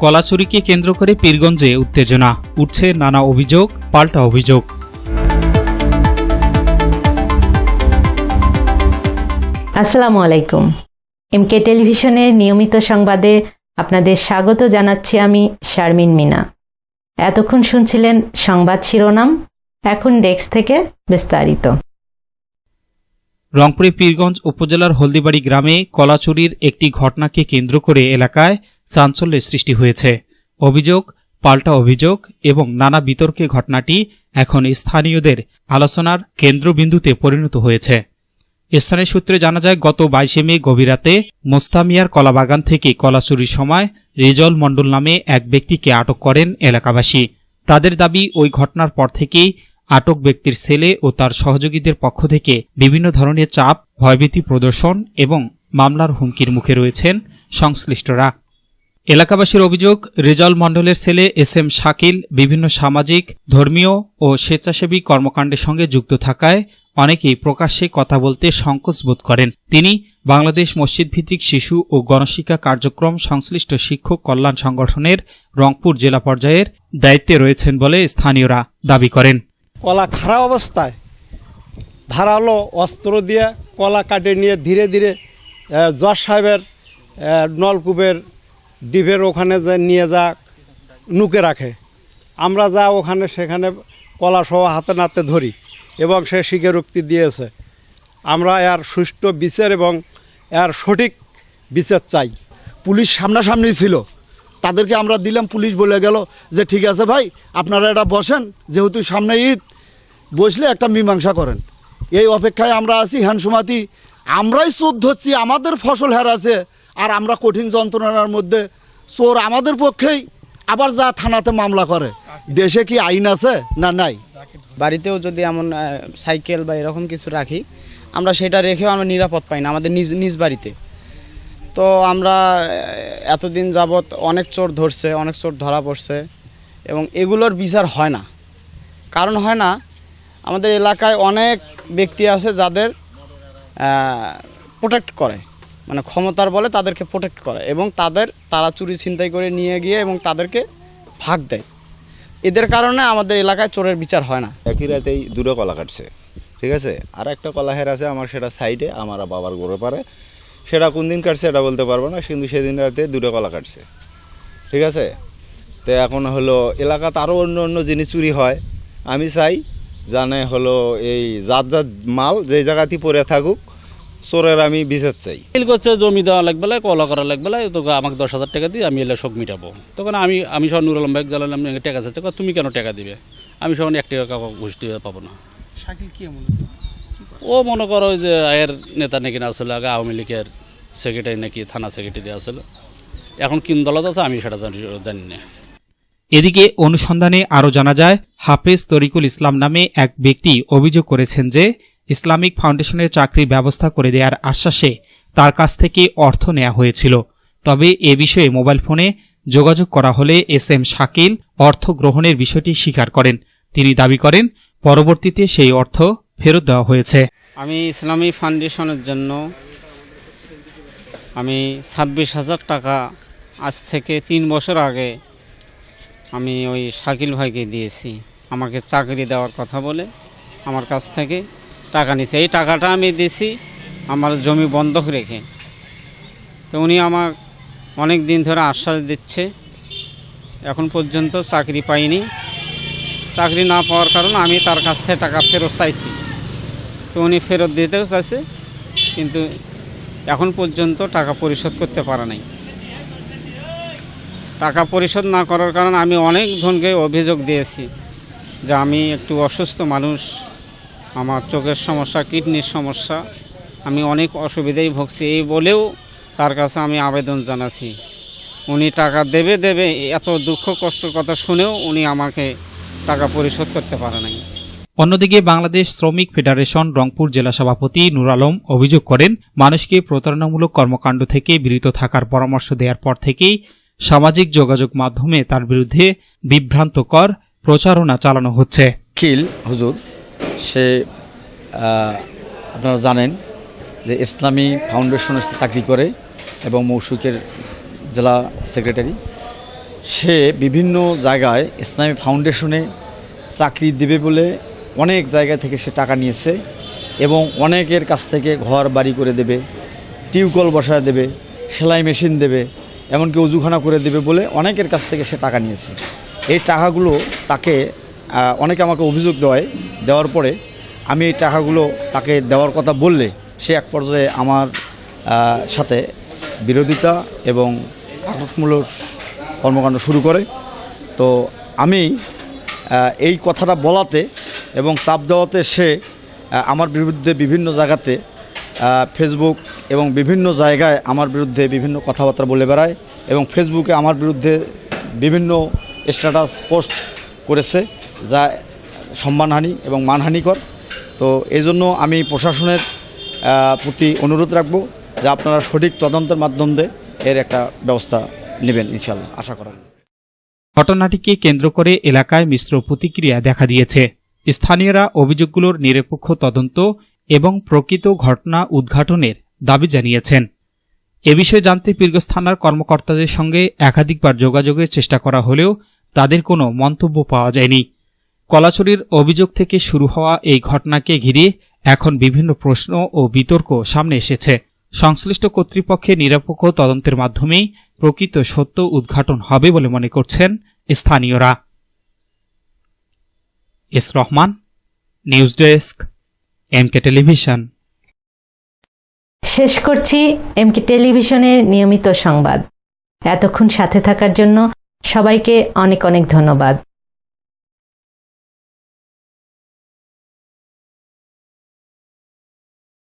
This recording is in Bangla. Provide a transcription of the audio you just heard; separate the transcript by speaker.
Speaker 1: কলা চুরিকে কেন্দ্র করে পীরগঞ্জে উত্তেজনা, উঠছে নানা অভিযোগ, পাল্টা অভিযোগ।
Speaker 2: আসসালামু আলাইকুম। এমকে টেলিভিশনের নিয়মিত সংবাদে আপনাদের স্বাগত জানাচ্ছি আমি শারমিন মিনা। এতক্ষণ শুনছিলেন সংবাদ শিরোনাম, এখন ডেস্ক থেকে বিস্তারিত।
Speaker 1: রংপুরে পীরগঞ্জ উপজেলার হলদিবাড়ি গ্রামে কলা চুরির একটি ঘটনাকে কেন্দ্র করে এলাকায় চাঞ্চল্যের সৃষ্টি হয়েছে। অভিযোগ, পাল্টা অভিযোগ এবং নানা বিতর্কে ঘটনাটি এখন স্থানীয়দের আলোচনার কেন্দ্রবিন্দুতে পরিণত হয়েছে। স্থানীয় সূত্রে জানা যায়, গত 22 মে গভীর রাতে মোস্তামিয়ার কলাবাগান থেকে কলা চুরির সময় রেজল মণ্ডল নামে এক ব্যক্তিকে আটক করেন এলাকাবাসী। তাদের দাবি, ওই ঘটনার পর থেকেই আটক ব্যক্তির ছেলে ও তার সহযোগীদের পক্ষ থেকে বিভিন্ন ধরনের চাপ, ভয়ভীতি প্রদর্শন এবং মামলার হুমকির মুখে রয়েছেন সংশ্লিষ্টরা। এলাকাবাসীর অভিযোগ, রেজল মণ্ডলের ছেলে SM শাকিল বিভিন্ন সামাজিক, ধর্মীয় ও স্বেচ্ছাসেবী কর্মকাণ্ডের সঙ্গে যুক্ত থাকায় অনেকেই প্রকাশ্যে কথা বলতে সংকোচ বোধ করেন। তিনি বাংলাদেশ মসজিদ ভিত্তিক শিশু ও গণশিক্ষা কার্যক্রম সংশ্লিষ্ট শিক্ষক কল্যাণ সংগঠনের রংপুর জেলা পর্যায়ের দায়িত্বে রয়েছেন বলে স্থানীয়রা দাবি করেন।
Speaker 3: কলা খারাপ অবস্থায় ধারালো অস্ত্র দিয়ে কলা কাটে নিয়ে ধীরে ধীরে জজ সাহেবের নলকূপের ডিপের ওখানে নিয়ে যা নুকে রাখে। আমরা যা ওখানে সেখানে কলা সহ হাতে নাতে ধরি এবং সে স্বীকারোক্তি দিয়েছে। আমরা এর সুষ্ঠু বিচার এবং এর সঠিক বিচার চাই।
Speaker 4: পুলিশ সামনাসামনি ছিল, তাদেরকে আমরা দিলাম, পুলিশ বলে গেল যে ঠিক আছে ভাই, আপনারা এটা বসেন, যেহেতু সামনে ঈদ, বসলে একটা মীমাংসা করেন। এই অপেক্ষায় আমরা আছি। হ্যানসুমাতি আমরাই চোর ধরছি, আমাদের ফসল হেরাছে, আর আমরা কঠিন যন্ত্রণার মধ্যে। চোর আমাদের পক্ষেই, আবার যা থানাতে মামলা করে। দেশে কি আইন আছে না নাই?
Speaker 5: বাড়িতেও যদি এমন সাইকেল বা এরকম কিছু রাখি, আমরা সেটা রেখেও আমরা নিরাপদ পাই না আমাদের নিজ বাড়িতে। তো আমরা এতদিন যাবৎ অনেক চোর ধরছে, অনেক চোর ধরা পড়ছে এবং এগুলোর বিচার হয় না। কারণ হয় না, আমাদের এলাকায় অনেক ব্যক্তি আছে যাদের প্রোটেক্ট করে, মানে ক্ষমতার বলে তাদেরকে প্রোটেক্ট করে এবং তারা চুরি ছিনতাই করে নিয়ে গিয়ে এবং তাদেরকে ভাগ দেয়। এদের কারণে আমাদের এলাকায় চোরের বিচার হয় না।
Speaker 6: একই রাতেই দুটো কলা কাটছে, ঠিক আছে। আর একটা কলা হের আছে আমার, সেটা সাইডে আমার বাবার গড়ে পারে। সেটা কোন দিন কাটছে এটা বলতে পারবো না, কিন্তু সেদিন রাতে দুটো কলা কাটছে, ঠিক আছে। তো এখন হলো এলাকাতে আরও অন্য জিনিস চুরি হয়। আমি চাই জানে হলো এই জাত মাল যে জায়গাতেই পড়ে থাকুক, চোরের আমি বিচার চাই।
Speaker 7: করছে জমি দেওয়া লাগবে, কলা করা লাগবে, তো আমাকে 10,000 টাকা দিয়ে আমি এলে শোক মিটাবো। তখন আমি সব নুর আলম ভাই জ্বালালাম, টাকা চাচ্ছে, তুমি কেন টাকা দিবে? আমি সব 1 টাকা ঘুষ দিয়ে পাবো না।
Speaker 3: শাকিল কি এমন?
Speaker 7: ও মনে করো যে আয়ের নেতা নাকি না আসলে, আগে আওয়ামী লীগের সেক্রেটারি নাকি থানা সেক্রেটারি আসলে, এখন কিন দলত আছে আমি সেটা জানি না।
Speaker 1: এদিকে অনুসন্ধানে আরও জানা যায়, হাফেজ তরিকুল ইসলাম নামে এক ব্যক্তি অভিযোগ করেছেন যে ইসলামিক ফাউন্ডেশনের চাকরির ব্যবস্থা করে দেওয়ার আশ্বাসে তার কাছ থেকে অর্থ নেওয়া হয়েছিল। তবে এ বিষয়ে মোবাইল ফোনে যোগাযোগ করা হলে SM শাকিল অর্থ গ্রহণের বিষয়টি স্বীকার করেন। তিনি দাবি করেন, পরবর্তীতে সেই অর্থ ফেরত দেওয়া হয়েছে।
Speaker 8: আমি ইসলামী ফাউন্ডেশনের জন্য আমি 26,000 টাকা আজ থেকে 3 বছর আগে আমি ওই শাকিল ভাইকে দিয়েছি। আমাকে চাকরি দেওয়ার কথা বলে আমার কাছ থেকে টাকা নিয়েছে। এই টাকাটা আমি দিয়েছি আমার জমি বন্ধক রেখে। তো উনি আমার অনেক দিন ধরে আশ্বাস দিচ্ছে, এখন পর্যন্ত চাকরি পাইনি। চাকরি না পাওয়ার কারণে আমি তার কাছ থেকে টাকা ফেরত চাইছি। তো উনি ফেরত দিতেও চাইছে, কিন্তু এখন পর্যন্ত টাকা পরিশোধ করতে পারে নাই। টাকা পরিশোধ না করার কারণে আমি অনেকজনকে অভিযোগ দিয়েছি যে আমি একটু অসুস্থ মানুষ, আমার চোখের সমস্যা, কিডনির সমস্যা, আমি অনেক অসুবিধায় ভুগছি। এই বলেও তার কাছে আমি আবেদন জানাচ্ছি, উনি টাকা দেবে, এত দুঃখ কষ্টের কথা শুনেও উনি আমাকে টাকা পরিশোধ করতে পারে নাই।
Speaker 1: অন্যদিকে বাংলাদেশ শ্রমিক ফেডারেশন রংপুর জেলা সভাপতি নুর আলম অভিযোগ করেন, মানুষকে প্রতারণামূলক কর্মকাণ্ড থেকে বিরত থাকার পরামর্শ দেওয়ার পর থেকেই সামাজিক যোগাযোগ মাধ্যমে তার বিরুদ্ধে বিভ্রান্তকর প্রচারণা চালানো হচ্ছে।
Speaker 9: কিল হুজুর, সে আপনারা জানেন যে ইসলামী ফাউন্ডেশনের চাকরি করে এবং মৌসুকের জেলা সেক্রেটারি। সে বিভিন্ন জায়গায় ইসলামী ফাউন্ডেশনে চাকরি দেবে বলে অনেক জায়গা থেকে সে টাকা নিয়েছে এবং অনেকের কাছ থেকে ঘর বাড়ি করে দেবে, টিউবওয়েল বসায় দেবে, সেলাই মেশিন দেবে, এমনকি অজুখানা করে দেবে বলে অনেকের কাছ থেকে সে টাকা নিয়েছে। এই টাকাগুলো তাকে অনেকে আমাকে অভিযোগ দেওয়ার পরে আমি এই টাকাগুলো তাকে দেওয়ার কথা বললে সে এক পর্যায়ে আমার সাথে বিরোধিতা এবং আঘাতমূলক কর্মকাণ্ড শুরু করে। তো আমি এই কথাটা বলাতে এবং চাপ দেওয়াতে সে আমার বিরুদ্ধে বিভিন্ন জায়গাতে ফেসবুক এবং বিভিন্ন জায়গায় আমার বিরুদ্ধে বিভিন্ন কথাবার্তা বলে বেড়ায় এবং ফেসবুকে আমার বিরুদ্ধে বিভিন্ন স্ট্যাটাস পোস্ট করেছে যা সম্মানহানি এবং মানহানিকর। তো এই জন্য আমি প্রশাসনের প্রতি অনুরোধ রাখব যে আপনারা সঠিক তদন্তের মাধ্যমে এর একটা ব্যবস্থা নেবেন ইনশাআল্লাহ, আশা করা।
Speaker 1: ঘটনাটিকে কেন্দ্র করে এলাকায় মিশ্র প্রতিক্রিয়া দেখা দিয়েছে। স্থানীয়রা অভিযোগগুলোর নিরপেক্ষ তদন্ত এবং প্রকৃত ঘটনা উদ্ঘাটনের দাবি জানিয়েছেন। এ বিষয়ে জানতে পীরগঞ্জ থানার কর্মকর্তাদের সঙ্গে একাধিকবার যোগাযোগের চেষ্টা করা হলেও তাদের কোনো মন্তব্য পাওয়া যায়নি। কলাচুরির অভিযোগ থেকে শুরু হওয়া এই ঘটনাকে ঘিরে এখন বিভিন্ন প্রশ্ন ও বিতর্ক সামনে এসেছে। সংশ্লিষ্ট কর্তৃপক্ষের নিরপেক্ষ তদন্তের মাধ্যমেই প্রকৃত সত্য উদ্ঘাটন হবে বলে মনে করছেন স্থানীয়রা। S Rahman, news desk, MK television.
Speaker 2: শেষ করছি এমকে টেলিভিশনের নিয়মিত সংবাদ। এতক্ষণ সাথে থাকার জন্য সবাইকে অনেক অনেক ধন্যবাদ।